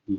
હે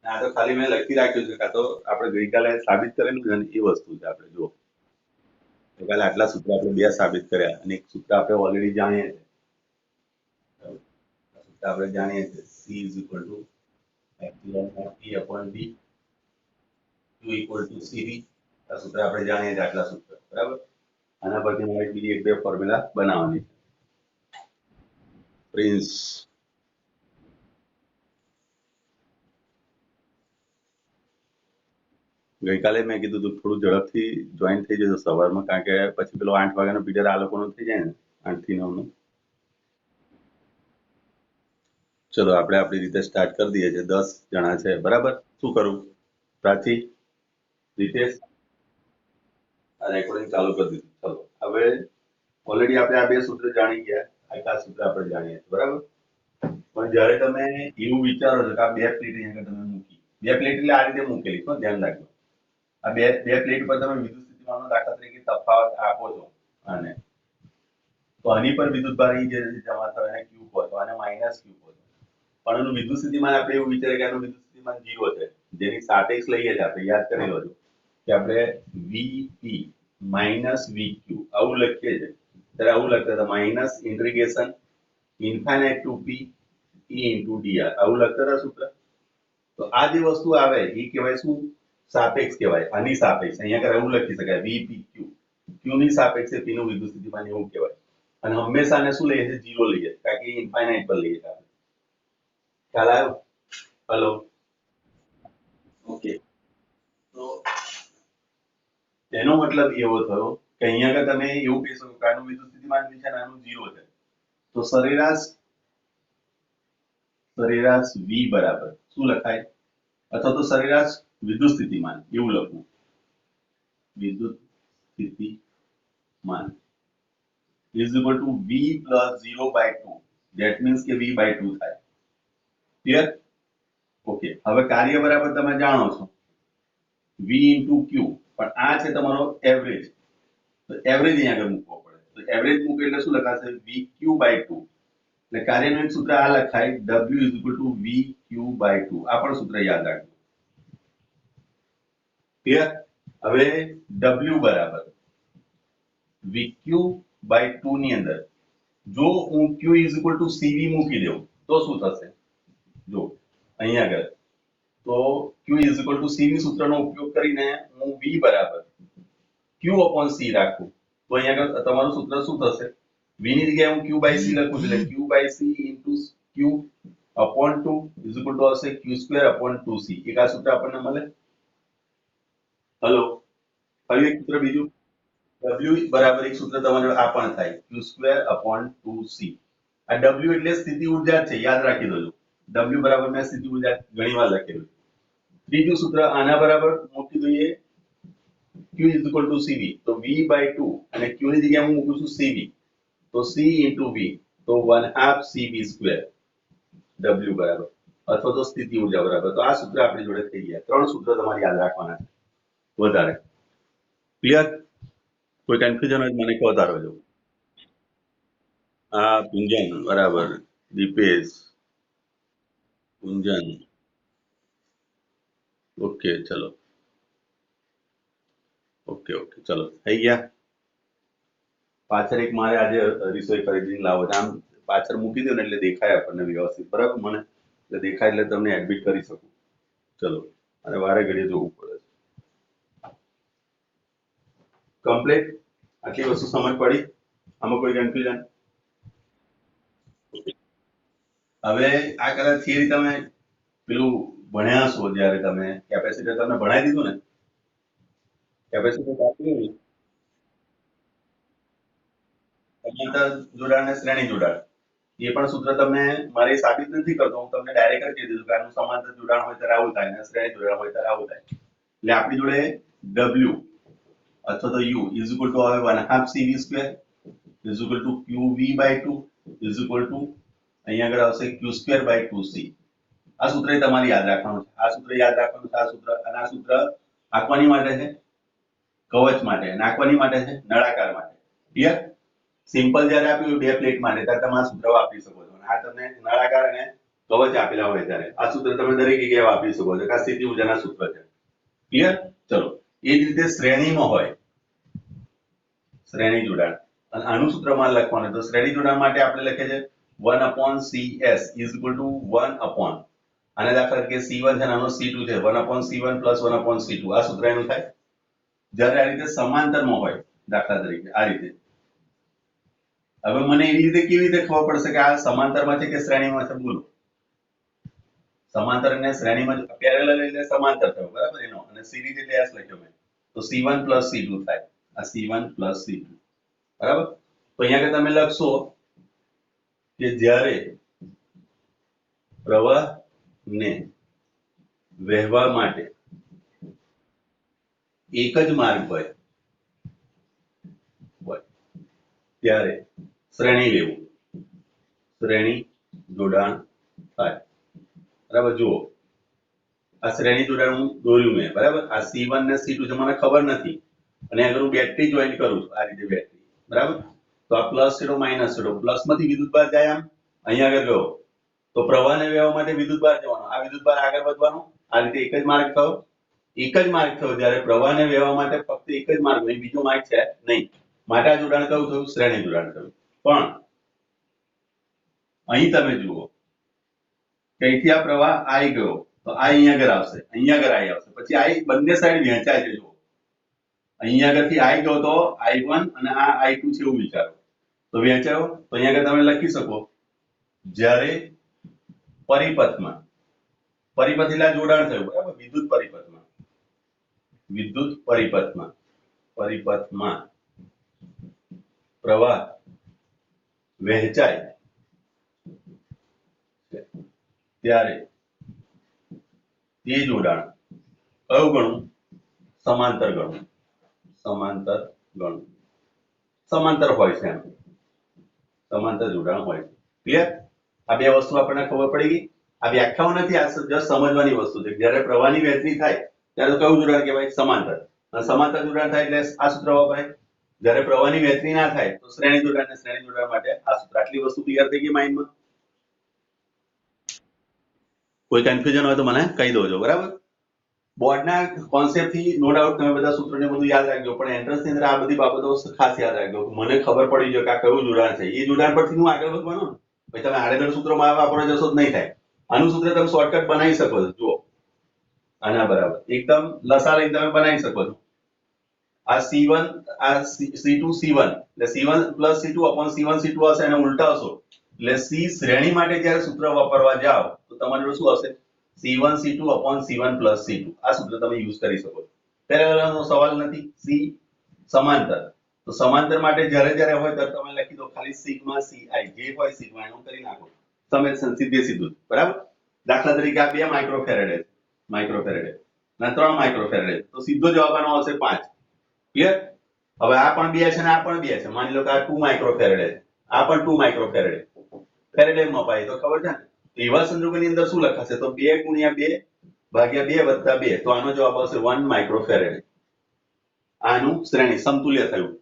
આ તો ખાલી મેં લખી રાખ્યું છે, કાં તો આપણે ગઈકાલે સાબિત કરેલું છે ને એ વસ્તુ છે. આપણે જુઓ, ગઈકાલે આટલા સૂત્ર આપણે બે સાબિત કર્યા અને એક સૂત્ર આપણે ઓલરેડી જાણીએ છીએ. બરાબર? આ સૂત્ર આપણે જાણીએ છીએ, C is equal to epsilon not T upon D, Q equal to CV. આ સૂત્ર આપણે જાણીએ છીએ, આટલા સૂત્ર. બરાબર? આના પરથી મારે બીજી એક બે ફોર્મ્યુલા બનાવવાની છે. પ્રિન્સ ગઈકાલે મેં કીધું હતું થોડું ઝડપથી જોઈન થઈ જજો સવારમાં, કારણ કે પછી પેલો 8 વાગ્યાનો પીરિયડ આ લોકોનો થઈ જાય ને, 8 થી 9 નો. ચલો આપણે આપણી રીતે સ્ટાર્ટ કરી દઈએ છીએ. 10 જણા છે. બરાબર? શું કરું? પ્રાચી, રીતેશ, આ રેકોર્ડિંગ ચાલુ કરી દીધું. ચલો હવે ઓલરેડી આપણે આ બે સૂત્ર જાણી ગયા. આ સૂત્ર આપણે જાણીએ છીએ. બરાબર? પણ જ્યારે તમે એવું વિચારો છો કે આ બે પ્લેટ અહીંયા તમે મૂકી, બે પ્લેટ એટલે આ રીતે મૂકેલી છે, ધ્યાન રાખજો. આ બે બે પ્લેટ પર તમે વિદ્યુત સ્થિતિમાનનો દાખલા તરીકે તફાવત આપો છો આને, તો આની પર વિદ્યુતભાર અહીં જે જમા થયો એને ક્યુ કહો છો, આને માઇનસ ક્યુ કહો છો. પણ એનું વિદ્યુત સ્થિતિમાન આપણે એવું વિચારીએ કે આનું વિદ્યુત સ્થિતિમાન 0 છે, જેની સાપેક્ષ લઈએ છીએ આપણે, યાદ કરી લો છો કે આપણે વીપી માઇનસ વીક્યુ આવું લખીએ છીએ. ત્યારે આવું લખતા હતા, માઇનસ ઇન્ટિગ્રેશન ઇન્ફાઇનાઇટ ટુ પી ઈ ઇન્ટુ ડીઆર, આવું લખતા હતા સૂત્ર. તો આ જે વસ્તુ આવે એ કહેવાય શું? સાપેક્ષ કહેવાય. આની સાપેક્ષ અહીંયા આગળ એવું લખી શકાય, વીપી ક્યુ, ક્યુ ની સાપેક્ષે પી નું વિદ્યુત સ્થિતિમાન એવું કહેવાય. અને હંમેશા આને શું લઈએ છીએ? 0 લઈએ, કારણ કે ઇન્ફાઇનાઇટ પર લઈએ છીએ. ખ્યાલ આવ્યો? Hello, okay. તો એનો મતલબ એવો થયો કે અહીંયા આગળ તમે એવું કહી શકો કે આનું વિદ્યુત સ્થિતિમાન છે અને આનું 0 છે. તો સરેરાશ વી બરાબર શું લખાય? અથવા તો સરેરાશ વિદ્યુત સ્થિતિમાન એવું લખવું, વિદ્યુત સ્થિતિમાન is equal to v plus 0/2. That means કે v/2 થાય. ક્લિયર? ઓકે. હવે કાર્ય બરાબર તમે જાણો છો, v into q, પણ આ છે તમારો એવરેજ. તો એવરેજ અહીંયા આગળ મૂકવો પડે. તો એવરેજ મૂકે એટલે શું લખાશે? vq/2. એટલે કાર્યનું એક સૂત્ર આ લખાય, w is equal to vq/2. આ પણ સૂત્ર યાદ રાખજો. ક્લિયર? હવે w બરાબર vq/2 ની અંદર જો હું q is equal to cv મૂકી દઉં તો શું થશે? જો અહીંયા આગળ તો q is equal to cv સૂત્રનો ઉપયોગ કરીને હું v બરાબર q upon c રાખું તો અહીંયા આગળ તમારું સૂત્ર શું થશે? v ની જગ્યાએ હું q/c લખું છું, એટલે q/c into q upon 2 is equal to આવશે q² upon 2c. એક આ સૂત્ર આપણને મળે. હલો, ફરી એક સૂત્ર બીજું, w બરાબર એક સૂત્ર તમારે આ પણ થાય, q² upon 2c. આ w એટલે સ્થિતિ ઊર્જા છે, યાદ રાખી દેજો. w બરાબર મેં સ્થિતિ ઊર્જા ઘણી વાર લખેલું. ત્રીજું સૂત્ર આના બરાબર મૂકી દઈએ, q is equal to cv. તો v/2 અને q ની જગ્યાએ હું મૂકું છું cv, તો c into v, તો 1/2 cv², w બરાબર, અથવા તો સ્થિતિ ઊર્જા બરાબર. તો આ સૂત્ર આપણી જોડે થઈ ગયા. 3 સૂત્ર તમારે યાદ રાખવાના છે વધારે. ક્લિયર? કોઈ કન્ફ્યુઝન હોય મને કહો તારો જો. હા, ગુંજન બરાબર, દીપેશ, ગુંજન, ઓકે. ચલો ઓકે ઓકે ચલો થઈ ગયા. પાછળ એક મારે આજે રસોઈ ખરીદીને લાવો છે. આમ પાછળ મૂકી દો ને એટલે દેખાય આપણને વ્યવસ્થિત, બરાબર? મને એટલે દેખાય એટલે તમને એડમિટ કરી શકું. ચલો, અને વારે ઘડીએ જોવું પડે છે. કમ્પ્લીટ? આટલી વસ્તુ સમજ પડી? આમાં કોઈ કન્ફ્યુઝન? હવે આ કદાચ થિયરી તમે પેલું ભણ્યા છો જ્યારે તમે કેપેસિટર તમને ભણાવી દીધું ને, કેપેસિટર આપ્યું ને, સમાંતર જોડાણ અને શ્રેણી જોડાણ, એ પણ સૂત્ર તમને મારે સાબિત નથી કરતો, હું તમને ડાયરેક્ટ જ કહી દીધું કે આનું સમાંતર જોડાણ હોય ત્યારે આવું થાય અને શ્રેણી જોડાણ હોય ત્યારે આવું થાય. એટલે આપણી જોડે W અથવા તો U ઇઝ ઇક્વલ ટુ હવે 1/2 CV square is equal to QV by 2 is equal to અહીંયા આગળ આવશે Q સ્ક્વેર બાય 2C. આ સૂત્ર તમારે યાદ રાખવાનું છે. આ સૂત્ર યાદ રાખવાનું છે. આ સૂત્ર અને આ સૂત્ર આંકવાની માટે છે, કવચ માટે, નાખવાની માટે છે, નળાકાર માટે. ક્લિયર? સિમ્પલ જ્યારે આપ્યું બે પ્લેટ માટે ત્યારે તમે આ સૂત્ર વાપરી શકો છો. આ તમને નળાકાર અને કવચ આપેલા હોય ત્યારે આ સૂત્ર તમે દરેક જગ્યાએ વાપરી શકો છો. આ સ્થિતિ ઊર્જાના સૂત્ર છે. ક્લિયર? ચલો, એ જ રીતે શ્રેણીમાં હોય શ્રેણી જોડાણ, અને આનું સૂત્રમાં લખવાનું. તો શ્રેણી જોડાણ માટે આપણે લખીએ છીએ 1/CS ઇઝ ઇક્વલ ટુ 1 આને દાખલા તરીકે C1 છે અને આનો C2 છે, 1/C1 પ્લસ 1/C2 આ સૂત્ર એનું થાય. જ્યારે આ રીતે સમાંતરમાં હોય દાખલા તરીકે આ રીતે, હવે મને એવી રીતે કેવી રીતે ખબર પડશે કે આ સમાંતરમાં છે કે શ્રેણીમાં છે? બોલો. સમાંતર અને શ્રેણીમાં પેરેલલ એટલે સમાંતર થયો, બરાબર? એનો અને સિરીઝ એટલે S લખ્યો મેં, તો C1 પ્લસ C2 થાય. આ C1 પ્લસ C2, બરાબર? તો અહીંયા આગળ તમે લખશો કે જ્યારે પ્રવાહને વહેવા માટે એક જ માર્ગ હોય ત્યારે શ્રેણી લેવું, શ્રેણી જોડાણ થાય. બરાબર? જુઓ, આ શ્રેણી જોડાણ હું દોર્યું મેં, બરાબર? આ C1 ને C2 છે, મને ખબર નથી, અને આગળ હું બેટરી જોઈન કરું છું, આ રીતે બેટરી, બરાબર? તો આ પ્લસ છેડો માઇનસ છેડો, પ્લસ માંથી વિદ્યુતભાર જાય આમ અહીંયા આગળ ગયો, તો પ્રવાહને વહેવા માટે વિદ્યુતભાર જવાનો, આ વિદ્યુતભાર આગળ વધવાનો, આ રીતે એક જ માર્ગ થયો. એક જ માર્ગ થયો જ્યારે પ્રવાહને વહેવા માટે ફક્ત એક જ માર્ગ, નહીં બીજો માર્ગ છે નહીં, માટે આ જોડાણ કયું થયું? શ્રેણી જોડાણ થયું. પણ અહીં તમે જુઓ કે અહીંથી આ પ્રવાહ આવી ગયો તો આ અહીંયા આગળ આવશે, અહીંયા આગળ આવી આવશે, પછી આ બંને સાઈડ વહેંચાય છે. જુઓ, અહીંયા આગળથી આવી ગયો તો I1 અને આ I2 છે એવું વિચારો, તો વહેંચાયો તો અહીંયા આગળ તમે લખી શકો જ્યારે પરિપથમાં, પરિપથ એટલે જોડાણ થયું, બરાબર? વિદ્યુત પરિપથમાં, વિદ્યુત પરિપથમાં પ્રવાહ વહેંચાય ત્યારે તે જોડાણ કયું ગણું? સમાંતર ગણું. સમાંતર ગણું. સમાંતર હોય છે, એમ સમાંતર જોડાણ હોય છે. ક્લિયર? આ બે વસ્તુ આપણને ખબર પડી ગઈ. આ વ્યાખ્યાઓ નથી, આ જસ્ટ સમજવાની વસ્તુ છે. જ્યારે પ્રવાહની વહેંચણી થાય ત્યારે કયું જોડાણ કહેવાય? સમાંતર. અને સમાંતર જોડાણ થાય એટલે આ સૂત્ર વપરાય. જ્યારે પ્રવાહની વહેંચણી ના થાય તો શ્રેણી જોડાણ, અને શ્રેણી જોડાણ માટે આ સૂત્ર. આટલી વસ્તુ ક્લિયર થઈ ગઈ માઇન્ડમાં? કોઈ કન્ફ્યુઝન હોય તો મને કહી દોજો, બરાબર? બોર્ડના કોન્સેપ્ટ થી નો ડાઉટ તમે બધા સૂત્રોને બધું યાદ રાખજો, પણ એન્ટ્રન્સ ની અંદર આ બધી બાબતો ખાસ યાદ રાખજો. મને ખબર પડી જાય કે આ કયું જોડાણ છે, એ જોડાણ પરથી હું આગળ વધવાનું. પછી તમે આડેધડ સૂત્રોમાં વાપરો જશો જ નહીં થાય. આનું સૂત્ર તમે શોર્ટકટ બનાવી શકો છો. જુઓ, આના બરાબર એકદમ લસા લઈને તમે બનાવી શકો છો. આ C1 આ C2 C1 એટલે C1 plus C2 upon C1 C2 હશે, અને ઉલટાવશો એટલે C શ્રેણી માટે જ્યારે સૂત્ર વાપરવા જાઓ તો તમારી જોડે શું હશે? C1 C2 upon C1 plus C2 આ સૂત્ર તમે યુઝ કરી શકો છો. પેરેલલનો સવાલ નથી. C સમાંતર, તો સમાંતર માટે જ્યારે જ્યારે હોય ત્યારે તમે લખી દો ખાલી સિગ્મા CI, જે હોય સિગ્મા એનું કરી નાખો, સમેશન સીધે સીધું, બરાબર? દાખલા તરીકે આ 2 માઇક્રોફેરેડે અને 3 માઇક્રોફેરેડે, તો સીધો જવાબ આનો આવશે 5. ક્લિયર? હવે આ પણ 2 છે અને આ પણ 2 છે. માની લો કે આ 2 માઇક્રોફેરેડે છે, આ પણ 2 માઇક્રોફેરેડે, ફેરેડેમાં અપાય તો ખબર છે ને? એવા સંજોગોની અંદર શું લખાશે? તો 2 ગુણ્યા 2 ભાગ્યા 2 વત્તા 2, તો આનો જવાબ આવશે 1 માઇક્રોફેરેડ. આનું શ્રેણી સમતુલ્ય થયું,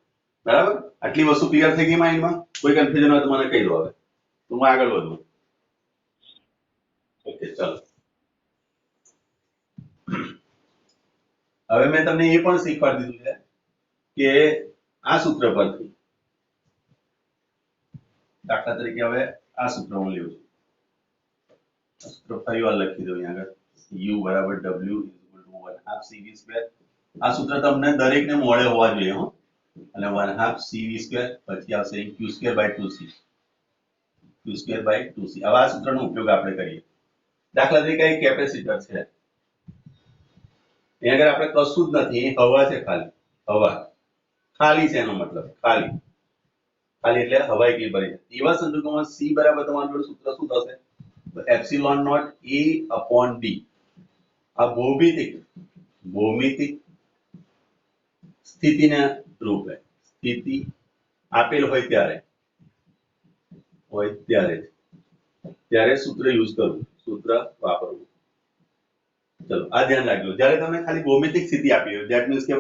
બરાબર? આટલી વસ્તુ ક્લિયર થઈ ગઈ માઇન્ડમાં? કોઈ કન્ફ્યુઝન હોય તો મને કહી દો. હવે તો હું આગળ વધું. ઓકે, ચાલો. હવે મેં તમને એ પણ શીખવાડી દીધું છે કે આ સૂત્ર પરથી દાખલા તરીકે હવે આ સૂત્ર હું લઉં છું, સૂત્ર ફરી વાર લખી દઉં અહીંયા આગળ u બરાબર w = 1/2 cv². આ સૂત્ર તમને દરેકને મોડે હોવા જોઈએ હો, અને 1/2 cv², પછી આવશે q²/2c, q²/2c. હવે આ સૂત્રનો ઉપયોગ આપણે કરીએ. દાખલા તરીકે એક કેપેસિટર છે, અહીંયા આગળ આપણે કશું જ નથી, હવા છે, ખાલી હવા, ખાલી છે એનો મતલબ ખાલી, ખાલી એટલે હવા એકલી ભરી છે. એવા સંજોગોમાં c બરાબર તમારું જોડે સૂત્ર શું થશે? Epsilon naught a upon d. આ ભૌમિતિક સ્થિતિને રૂપે, સ્થિતિ આપેલ હોય ત્યારે સૂત્ર યુઝ કરવું, સૂત્ર વાપરવું. ચલો આ ધ્યાન રાખજો. જ્યારે તમે ખાલી ભૌમિતિક સ્થિતિ આપી હોય, ધેટ મીન્સ કે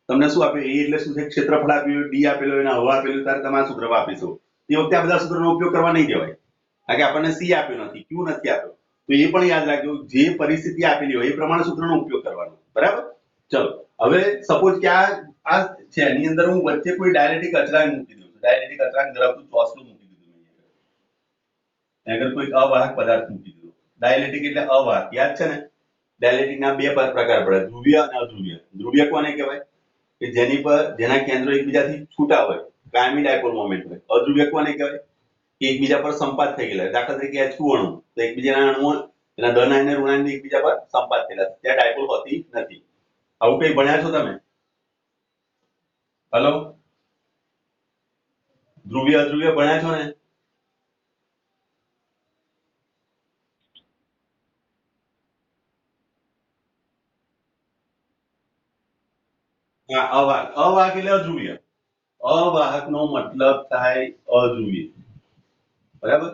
તમને શું આપ્યું, એ એટલે શું છે, ક્ષેત્રફળ આપ્યું, ડી આપેલો હોય, હવા આપેલું, ત્યારે તમે આ સૂત્ર વાપરીશું. તે વખતે આ બધા સૂત્રનો ઉપયોગ કરવા નહીં કહેવાય, કારણ કે આપણને સી આપ્યો નથી, ક્યુ નથી આપ્યો. તો એ પણ યાદ રાખજો, જે પરિસ્થિતિ આપેલી હોય એ પ્રમાણે સૂત્રનો ઉપયોગ કરવાનો. બરાબર? ચલો હવે સપોઝ કે આ છે, એની અંદર હું વચ્ચે કોઈ ડાયલેક્ટ્રિક અચળાંક મૂકી દઉં છું, ડાયલેક્ટ્રિક અચળાંક ધરાવતું ચોસલું મૂકી દીધું, આગળ કોઈ અવાહક પદાર્થ મૂકી દીધો. ડાયલેક્ટ્રિક એટલે અવાહક, યાદ છે ને? ડાયલેક્ટ્રિકના બે પ્રકાર પડે, ધ્રુવીય અને અધ્રુવીય. ધ્રુવીય કોને કહેવાય? કે જેના કેન્દ્રો એકબીજાથી છૂટા હોય, કાયમી ડાયપોલ મોમેન્ટ હોય. અધ્રુવીય કોને કહેવાય? કે એકબીજા પર સંપાત થઈ ગયેલા. દાખલા તરીકે H2 અણુ, તો એકબીજાના અણુઓ એના ધન આયન અને ઋણ આયન એકબીજા પર સંપાત થયેલા, ત્યાં ડાયપોલ હોતી નથી. આવું કઈ ભણ્યા છો તમે? હલો, ધ્રુવીય અધ્રુવીય ભણ્યા છો ને? હા, અવાહક એટલે અધ્રુવીય. અવાહક નો મતલબ થાય અધ્રુવીય. બરાબર?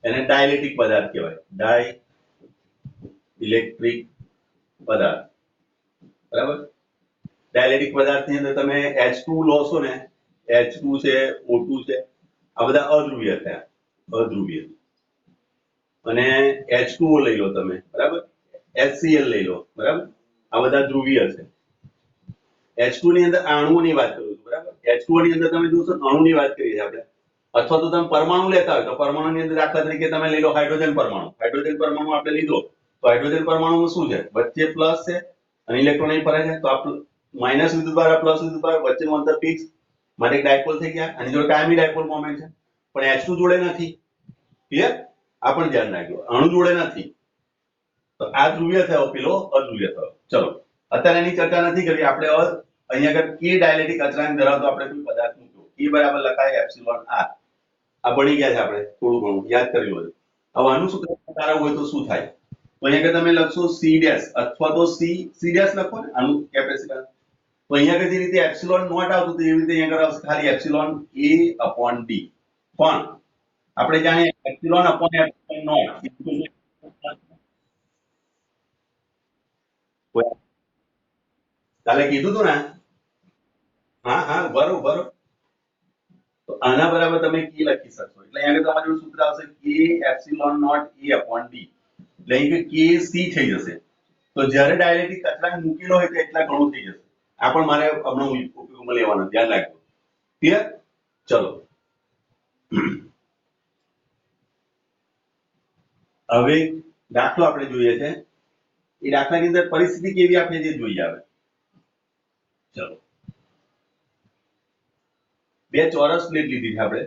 એને ડાઇલેક્ટ્રિક પદાર્થ કહેવાય, ડાય ઇલેક્ટ્રિક પદાર્થ. બરાબર? ડાયલેક્ટ્રિક પદાર્થની અંદર તમે H2 લો છો ને, H2 છે, O2 છે, આ બધા અધ્રુવીય થયા, અધ્રુવીય. અને H2O લઈ લો તમે, બરાબર? HCl લઈ લો, બરાબર? આ બધા ધ્રુવીય છે. H2 ની અંદર અણુઓની વાત કરું છું, બરાબર? H2O ની અંદર તમે જોશો અણુની વાત કરીએ છીએ આપણે. અથવા તો તમે પરમાણુ લેતા હોય તો પરમાણુની અંદર દાખલા તરીકે તમે લઈ લો હાઇડ્રોજન પરમાણુ. હાઇડ્રોજન પરમાણુ આપણે લીધો તો હાઇડ્રોજન પરમાણુમાં શું છે? વચ્ચે પ્લસ છે અને ઇલેક્ટ્રોન અહીં ફરે છે, તો આ માઇનસ વિદ્યુતભાર પ્લસ વિદ્યુતભાર વચ્ચેનું અંતર ફિક્સ, માટે એક ડાયપોલ થઈ ગયા. આની જોડે કાયમી ડાયપોલ મોમેન્ટ છે, પણ H2 જોડે નથી. ક્લિયર? આ પણ ધ્યાન રાખજો, અણુ જોડે નથી. તો આ ધ્રુવીય થયો, પેલો અધ્રુવીય થયો. ચલો અત્યારે એની ચર્ચા નથી કરી આપણે. અહીંયા આગળ કે ડાયલેક્ટ્રિક અચળાંક ધરાવતો આપણે કોઈ પદાર્થ મૂક્યો, એ બરાબર લખાય એપ્સિલોન આર. આ ભણી ગયા છે આપણે, થોડું ઘણું યાદ કર્યું હોય. હવે આનું સૂત્ર તારવવું હોય તો શું થાય? તો અહીંયા આગળ તમે લખશો સી ડેશ અથવા તો સી ડેશ લખો ને, આનું કેપેસિટર. તો અહીંયા આગળ જે રીતે એપ્સિલોન નોટ આવતું હતું એવી રીતે અહીંયા આગળ આવશે ખાલી એપ્સિલોન એ અપોન ડી. પણ આપણે જાણીએ એપ્સિલોન અપોન એપ્સિલોન નોટ. કાલે કીધું તું ને? હા હા, બરોબર. તો આના બરાબર તમે કી લખી શકશો, એટલે અહીંયા આગળ તમારું સૂત્ર આવશે કે epsilon naught a upon d, એટલે અહીં કે સી થઈ જશે. તો જ્યારે ડાયલેક્ટ્રિક અચળાંક મૂકેલો હોય તો એટલા ઘણું થઈ જશે. આ પણ મારે હમણાં ઉપયોગમાં લેવાનું, ધ્યાન રાખજો. ક્લિયર? ચલો હવે દાખલો આપણે જોઈએ છે, એ દાખલાની અંદર પરિસ્થિતિ કેવી આપણે જે જોઈએ આવે. ચલો બે ચોરસ પ્લેટ લીધી છે આપણે,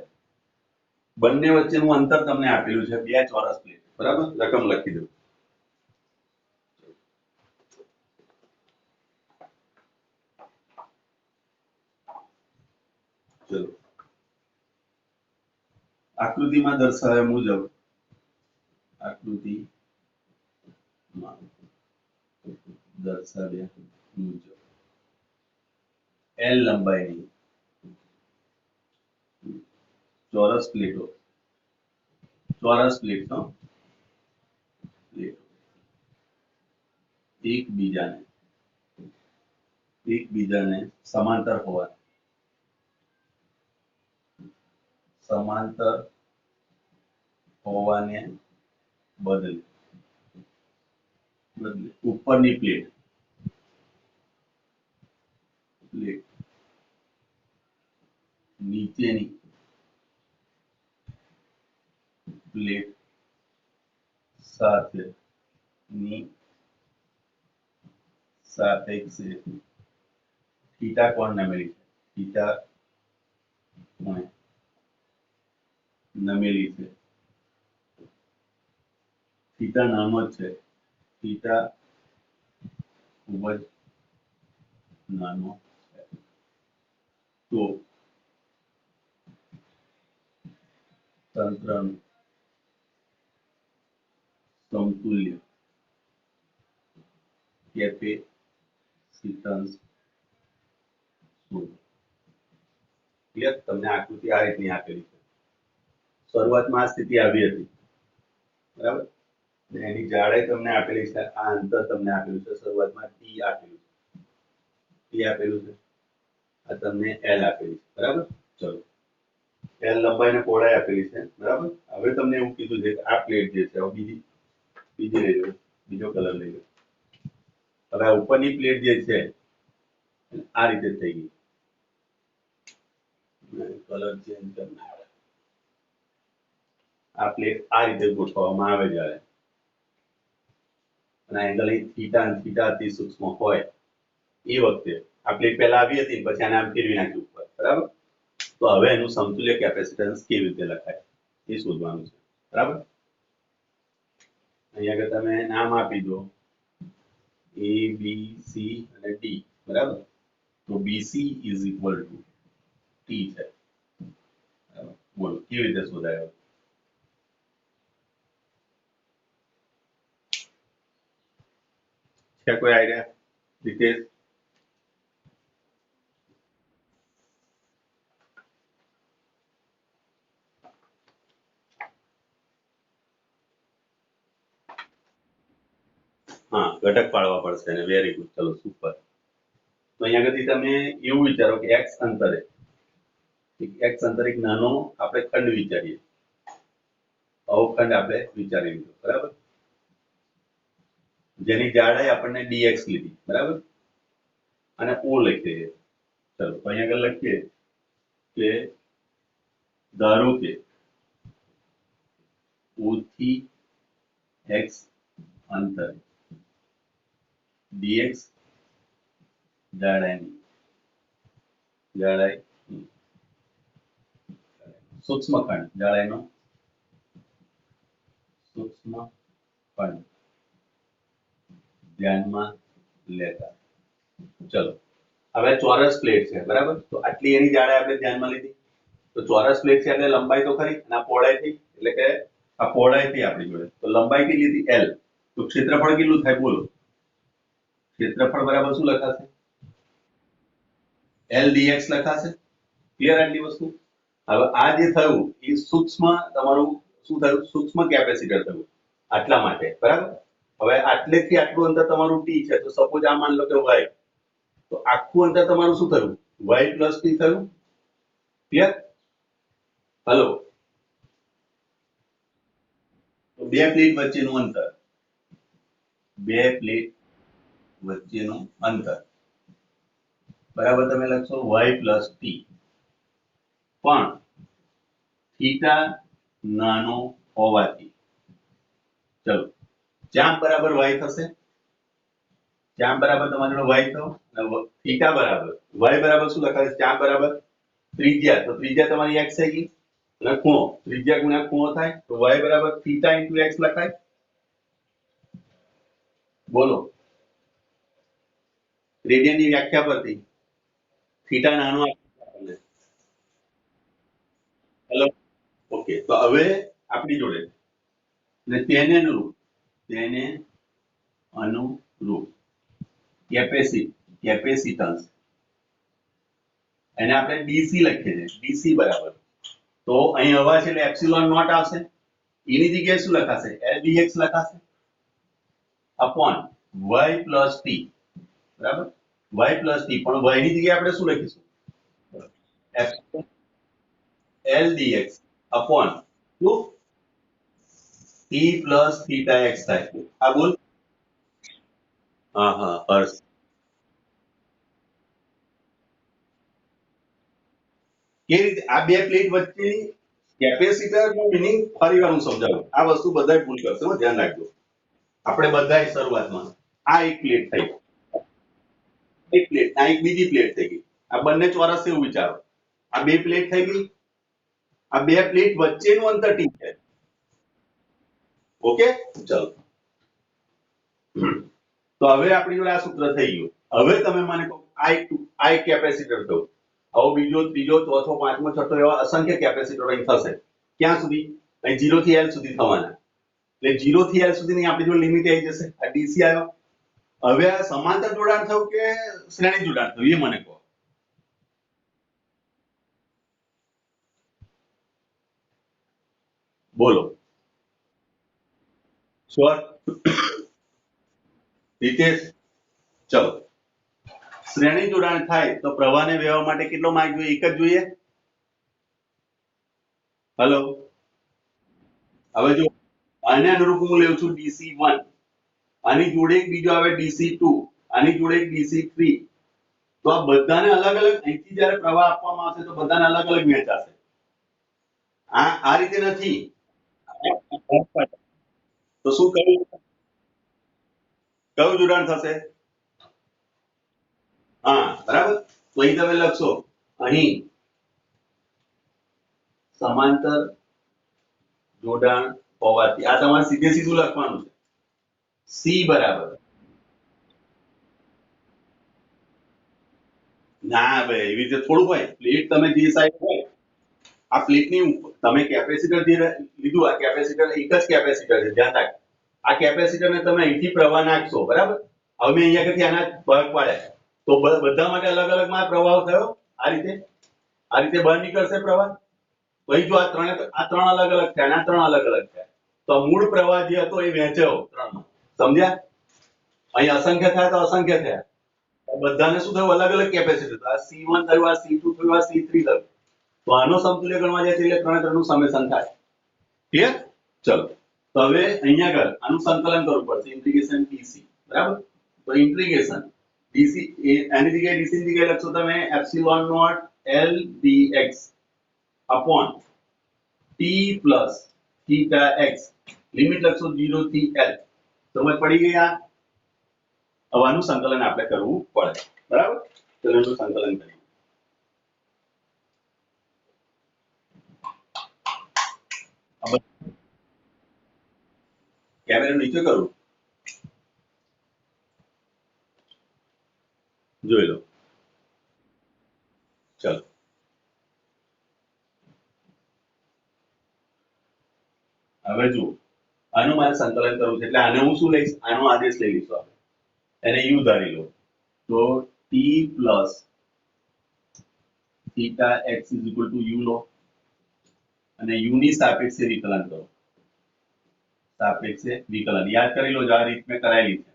બંને વચ્ચેનું અંતર તમને આપેલું છે, બે ચોરસ પ્લેટ. બરાબર? રકમ લખી દઉં. ચલો આકૃતિમાં દર્શાવ્યા મુજબ, આકૃતિમાં દર્શાવ્યા મુજબ L લંબાઈની ચોરસ પ્લેટો, ચોરસ પ્લેટો એકબીજાને સમાંતર હોવાને બદલે ઉપરની પ્લેટ નીચેની પ્લેટ સાથે ની સાપેક્ષે થીટા કોણ નમેલી છે? થીટા કોણ નમેલી છે? થીટા નાનો જ છે, થીટા ખૂબ જ નાનો છે, તો તંત્રનું સમતુલ્ય કેપેસિટન્સ શોધો. ક્લિયર? તમને આકૃતિ આ રીતની આપેલી છે. શરૂઆતમાં આ સ્થિતિ આવી હતી, બરાબર? એની જાડાઈ તમને આપેલી છે, આ અંતર તમને આપેલું છે. શરૂઆતમાં ટી આપેલું છે, ટી આપેલું છે, આ તમને એલ આપેલી છે, બરાબર? ચલો, એલ લંબાઈ ને પહોળાઈ આપેલી છે, બરાબર? હવે તમને એવું કીધું છે કે આ પ્લેટ જે છે બીજી લઈ લો, બીજો કલર લઈ લો. હવે આ ઉપરની પ્લેટ જે છે આ રીતે થઈ ગઈ, કલર ચેન્જ કરી આ પ્લેટ આ રીતે ગોઠવવામાં આવે જ્યારે અને એંગલ થીટા અને થીટા અતિ સૂક્ષ્મ હોય એ વખતે આ પ્લેટ પહેલા આવી હતી પછી આને આમ ફેરવી નાખ્યું ઉપર, બરાબર? તો હવે એનું સમતુલ્ય કેપેસિટન્સ કેવી રીતે લખાય એ શોધવાનું છે, બરાબર? અહીંયા આગળ તમે નામ આપી દો A B C અને D, બરાબર? તો BC is equal two T છે, બરાબર? બોલો કેવી રીતે શોધાય? છે કોઈ આઈડિયા? રિતેશ? હા, ઘટક પાડવા પડશે ને. વેરી ગુડ, ચલો સુપર. તો અહીંયા આગળથી તમે એવું વિચારો કે x અંતરે એક નાનો આપણે ખંડ વિચારીએ, અવખંડ આપણે વિચારી લીધો, બરાબર? જેની જાડાઈ આપણને dx લીધી, બરાબર? અને o લખીએ. ચલો તો અહીંયા આગળ લખીએ કે ધારો કે o થી x અંતરે dx જાડાઈ સૂક્ષ્મ ખંડ જાડાઈનો સૂક્ષ્મ ખંડ ધ્યાનમાં લેતા. ચલો હવે ચોરસ પ્લેટ છે, બરાબર? તો આટલી એની જાડાઈ આપણે ધ્યાનમાં લીધી. તો ચોરસ પ્લેટ છે એટલે લંબાઈ તો ખરી અને આ પહોળાઈ થઈ, એટલે કે આ પહોળાઈ થઈ આપણી જોડે. તો લંબાઈ કેટલી હતી? L. તો ક્ષેત્રફળ કેટલું થાય? બોલો. ક્ષેત્રફળ બરાબર શું લખાશે? L dx લખાશે. ક્લિયર આટલી વસ્તુ? હવે આ જે થયું એ સૂક્ષ્મ તમારું શું થયું? સૂક્ષ્મ કેપેસિટર થયું આટલા માટે, બરાબર? હવે આટલેથી આટલું અંતર તમારું t છે. તો સપોઝ આ માન લો કે y, તો આખું અંતર તમારું શું થયું? y plus t થયું. ક્લિયર? હલો, તો બે પ્લેટ વચ્ચેનું અંતર, બે પ્લેટ વચ્ચેનું અંતર, બરાબર? તમે લખશો y plus t. પણ થીટા નાનો હોવાથી ચલો ચાપ બરાબર y થશે. ચાપ બરાબર તમારો y થયો અને થીટા બરાબર y બરાબર શું લખાય? ચાપ બરાબર ત્રિજ્યા. તો ત્રિજ્યા તમારી x થઈ ગઈ અને ખૂણો, ત્રિજ્યા ગુણ્યા ખૂણો થાય તો y બરાબર થીટા ઇન્ટુ x લખાય. બોલો, રેડિયનની વ્યાખ્યા પરથી થીટા નાનો આપણને. Hello, okay. તો હવે આપણી જોડે ને તેને અનુરૂપ કેપેસિટન્સ એને આપણે ડીસી લખીએ છીએ. ડીસી બરાબર, તો અહીં હવા છે એટલે એપ્સિલોન નોટ આવશે. એની જગ્યાએ શું લખાશે? L dx લખાશે અપોન y plus t, બરાબર? y plus t, પણ y ની જગ્યાએ આપણે શું લખીશું? L dx અપોન શું? t plus theta x થાય. આ બોલ. હા હા, હર્ષ. કે રીતે આ બે પ્લેટ વચ્ચેની કેપેસિટર નું મિનિંગ ફરીવાર હું સમજાવું. આ વસ્તુ બધાય ભૂલ કરશે હો, ધ્યાન રાખજો. આપણે બધાય શરૂઆતમાં આ એક પ્લેટ થઈ, એક પ્લેટ, આ એક બીજી પ્લેટ થઈ ગઈ. આ બંને ચોરસ છે એવું વિચારો. આ બે પ્લેટ થઈ ગઈ. આ બે પ્લેટ વચ્ચેનું અંતર ટી છે. ઓકે, ચલો. તો હવે આપણી જોડે આ સૂત્ર થઈ ગયું. હવે તમે મને કહો આ એક કેપેસિટર થયું. હવે બીજો, ત્રીજો, ચોથો, પાંચમો, છઠ્ઠો એવા અસંખ્ય કેપેસિટર અહીં થશે. ક્યાં સુધી? અહીં 0 થી L સુધી થવાના. એટલે 0 થી L સુધીની આપણી જોડે લિમિટ આવી જશે. આ ડીસી આવ્યો. હવે આ સમાંતર જોડાણ થયું કે શ્રેણી જોડાણ થયું એ મને કહો. બોલો. સ્વર રીતેશ, ચલો. શ્રેણી જોડાણ થાય તો પ્રવાહને વહેવા માટે કેટલો માર્ગ જોઈએ? એક જ જોઈએ? હેલો, હવે જો આને અનુરૂપ હું લેવું છું DC1, આની જોડે એક બીજો આવે DC2, આની જોડે એક DC3. તો આ બધાને અલગ અલગ અહીંથી જ્યારે પ્રવાહ આપવામાં આવશે તો બધાને અલગ અલગ વહેંચાશે. આ રીતે નથી. તો શું કયું જોડાણ થશે? હા, બરાબર. તો અહીં તમે લખશો, અહીં સમાંતર જોડાણ હોવાથી આ તમારે સીધે સીધું લખવાનું છે. સી બરાબર, ના ભાઈ એવી રીતે થોડું હોય. પ્લેટ તમે જે સાઈડ હોય, આ પ્લેટની તમે કેપેસિટર જે લીધું, આ કેપેસિટર એક જ કેપેસિટર છે, ધ્યાન રાખ. આ કેપેસિટરને તમે અહીંથી પ્રવાહ નાખશો, બરાબર. હવે મેં અહીંયા આગળથી આના ભાગ પાડ્યા તો બધા માટે અલગ અલગ માં પ્રવાહ થયો. આ રીતે બહાર નીકળશે પ્રવાહ. તો અહીં જો આ ત્રણ અલગ અલગ થયા, આ ત્રણ અલગ અલગ થયા. તો મૂળ પ્રવાહ જે હતો એ વહેંચ્યો ત્રણમાં. સમજ્યા? અહીં અસંખ્ય થયા તો અસંખ્ય થયા. બધાને શું થયું? અલગ અલગ કેપેસિટર. આ C1 થયું, આ C2 થયું, આ C3 થયું. તો આનો સમતુલ્ય ગણવા જાય છે એટલે ત્રણનું સમેશન થાય. ક્લિયર? ચલો. તો હવે અહીંયા આગળ આનું સંકલન કરવું પડશે, ઇન્ટિગ્રેશન DC, બરાબર. તો ઇન્ટિગ્રેશન DC એની જગ્યાએ DC ની જગ્યાએ લખશો તમે epsilon naught L dx upon t plus theta x. Limit લખશો 0 થી L. સમજ પડી ગઈ? આ હવે આનું સંકલન આપણે કરવું પડે, બરાબર. ચલો એનું સંકલન કરીએ. કેમેરા નીચે કરું, જોઈ લો. ચલો હવે જુઓ, આનું મારે સંકલન કરવું છે એટલે આને હું શું લઈશ? આનો આદેશ લઈ લઈશું આપણે. એને u ધારી લો. તો t plus theta x is equal to u લો અને u ની સાપેક્ષે વિકલન કરો. સાપેક્ષે વિકલન યાદ કરી લો, આ રીત મેં કરાયેલી છે.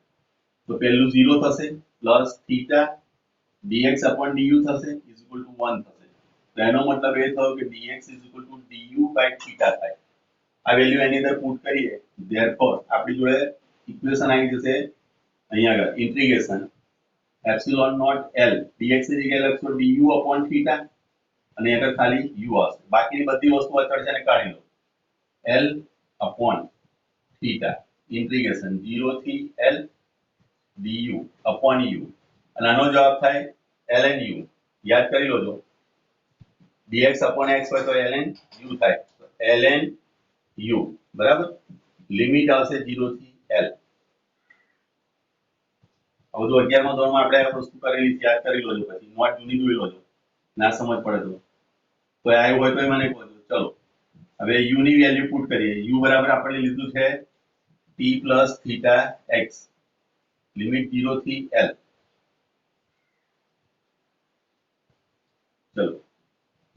તો પહેલું 0 થશે plus theta dx upon du થશે is equal to 1 થશે. તો એનો મતલબ એ થયો કે dx is equal to du by theta થાય. આ વેલ્યુ એની અંદર પુટ કરીએ, ધેરફોર આપણી જોડે ઇક્વેશન આવી જશે અહીંયા આગળ integration epsilon naught L dx ની જગ્યાએ લખશો du upon theta અને આગળ ખાલી u આવશે. બાકીની બધી વસ્તુ અચળ છે ને કાઢી લો. L upon theta ઇન્ટિગ્રેશન 0 થી L du upon u અને આનો જવાબ થાય ln u. યાદ કરી લોજો, dx upon x હોય તો ln u થાય. ln u બરાબર. લિમિટ આવશે 0 થી L. હવે જો 11મા ધોરણમાં આપણે આ વસ્તુ કરેલી છે, યાદ કરી લોજો. પછી નોટ જૂની જોઈ લોજો, ના સમજ પડે તો આવ્યું હોય તો મને કહો. ચલો હવે u ની વેલ્યુ પુટ કરીએ. u બરાબર આપણે લીધું છે t plus theta x. Limit 0 થી L. ચલો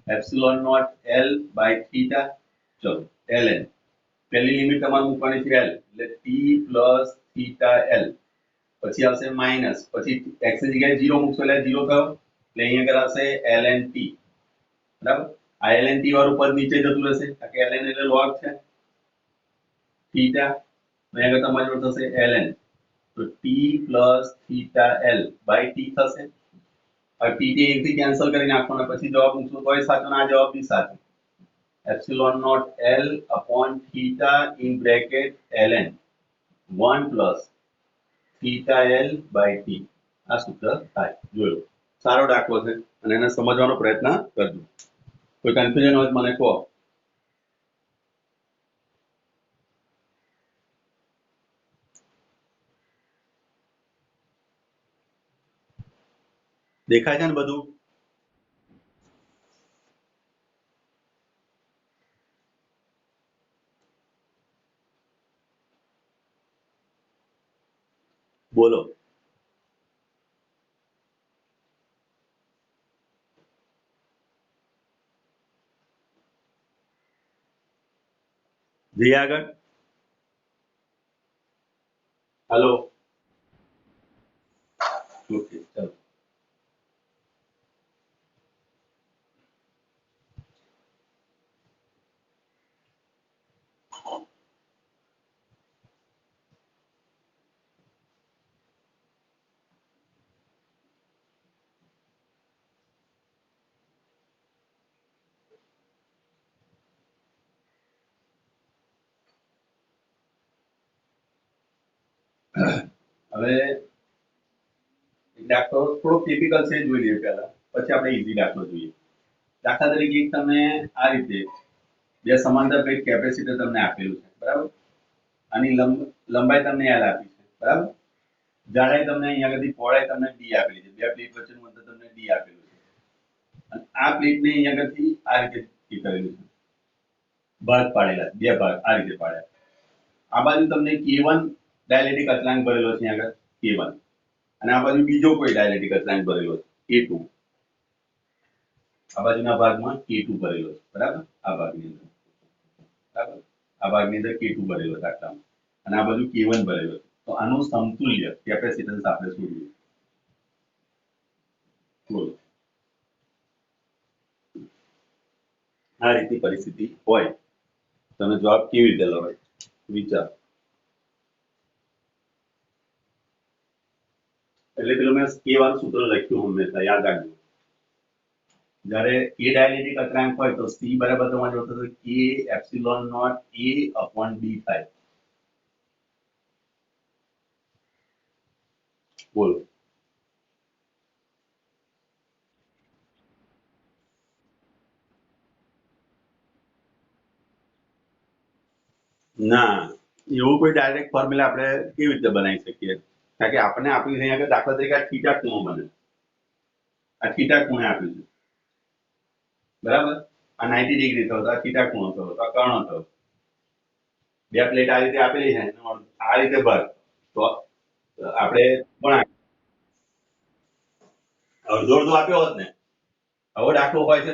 epsilon naught L by theta. ચલો ln પહેલી લિમિટ તમારે મૂકવાની છે L એટલે t plus theta L. પછી આવશે માઈનસ, પછી x ની જગ્યાએ 0 મૂકશો એટલે 0 થયો એટલે અહીંયા આગળ આવશે ln t. બરાબર. આ ln t વાળું પદ નીચે જતું રહેશે કારણ કે ln એટલે log છે. થીટા અહીંયા આગળ તમારી જોડે થશે ln. તો t plus theta L by t થશે. હવે ટી એક થી કેન્સલ કરી નાખવાનો, પછી જવાબ મૂકશો તોય સાચો ને આ જવાબ બી સાચો. Epsilon naught L upon theta in bracket ln 1 plus theta L by t. આ સૂત્ર થાય. જોયો, સારો દાખલો છે અને એને સમજવાનો પ્રયત્ન કરજો. કોઈ કન્ફ્યુઝન હોય તો મને કહો. દેખાય છે ને બધું? બોલો. જઈએ આગળ. હેલો. ઓકે, ચાલો. હવે દાખલો થોડો ટિપિકલ છે, જોઈ લઈએ પહેલા, પછી આપણે ઈઝી દાખલો જોઈએ. દાખલા તરીકે એક તમને આ રીતે બે સમાંતર પ્લેટ કેપેસિટર તમને આપેલું છે, બરાબર? આની લંબાઈ તમને L આપી છે, બરાબર? જાડાઈ તમને અહીંયા આગળથી પહોળાઈ તમને D આપેલી છે. બે પ્લેટ વચ્ચેનું અંતર તમને D આપેલું છે. અને આ પ્લેટને અહીંયા આગળથી આ રીતે કરેલું છે, ભાગ પાડેલા, બે ભાગ આ રીતે પાડ્યા. આ બાજુ તમને K1 ડાયલેક્ટ્રિક અચળાંક ભરેલો છે, અહીંયા આગળ K1, અને આ બાજુ બીજો કોઈ ડાયલેક્ટ્રિક અચળાંક ભરેલો છે K2. આ બાજુના ભાગમાં K2 ભરેલો છે, બરાબર? આ ભાગની અંદર, બરાબર? આ ભાગની અંદર K2 ભરેલો છે આટલામાં, અને આ બાજુ K1 ભરેલો છે. તો આનું સમતુલ્ય કેપેસિટન્સ આપણે શોધવું. બોલો. આ રીતની પરિસ્થિતિ હોય, તમે જવાબ કેવી રીતે લવાય, વિચાર. એટલે પેલું મેં K વાળું સૂત્ર લખ્યું હંમેશા યાદ રાખજો. જ્યારે A ડાયલેક્ટ્રિક અચળાંક હોય તો C બરાબર તમારે જોતો તો K epsilon naught A upon D થાય. બોલો. ના, એવું કોઈ ડાયરેક્ટ ફોર્મ્યુલા આપણે કેવી રીતે બનાવી શકીએ? કારણ કે આપણને આપ્યું છે અહીંયા દાખલા તરીકે આ થીટા ખૂણો બને, આ થીટા ખૂણે આપ્યું છે, બરાબર? આ 90 ડિગ્રી થયો તો આ થીટા ખૂણો થયો, તો આ કર્ણ થયો. બે પ્લેટ આ રીતે આપેલી છે, આ રીતે ભર તો આપણે પણ અડધો અડધો આપ્યો હોત ને, આવો દાખલો હોય છે.